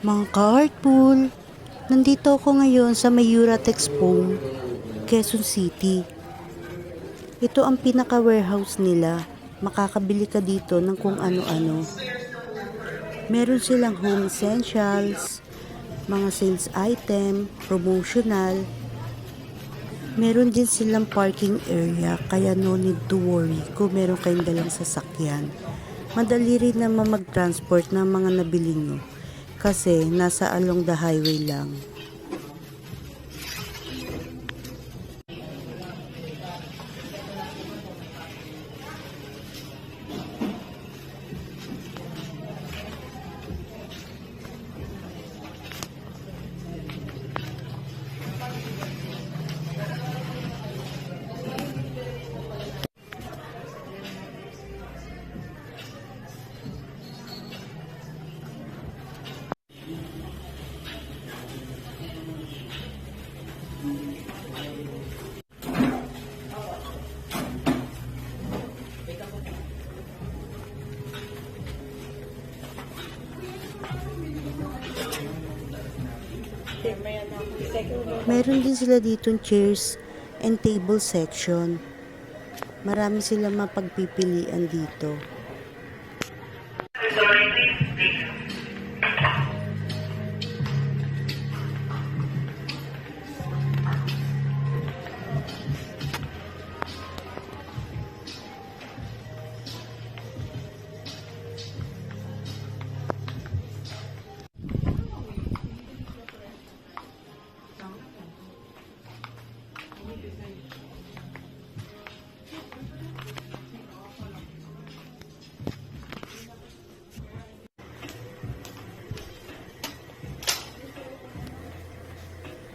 Mga ka-artpool, nandito ako ngayon sa Mayuratex Foam, Quezon City. Ito ang pinaka-warehouse nila. Makakabili ka dito ng kung ano-ano. Meron silang home essentials, mga sales item, promotional. Meron din silang parking area kaya no need to worry kung meron kayong dalang sasakyan. Madali rin naman mag-transport ng mga nabili nyo kasi nasa along the highway lang. Meron din sila ditong chairs and table section. Marami silang mapagpipilian dito.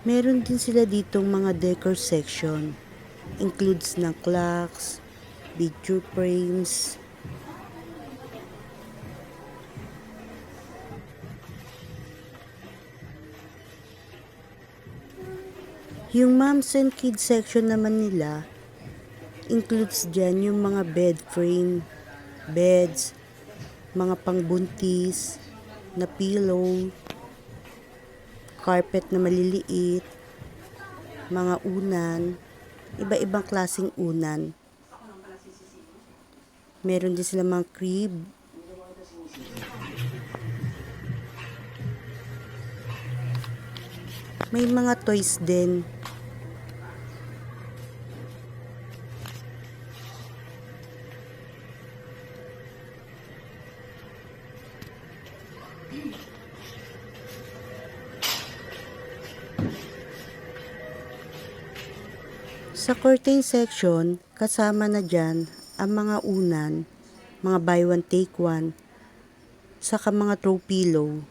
Meron din sila ditong mga decor section. Includes ng clocks, picture frames. Yung moms and kids section naman nila, includes dyan yung mga bed frame, beds, mga pangbuntis, na pillow, carpet na maliliit, mga unan, iba-ibang klaseng unan. Meron din sila mga crib. May mga toys din. Sa curtain section, kasama na dyan ang mga unan, mga buy one take one, saka mga throw pillow.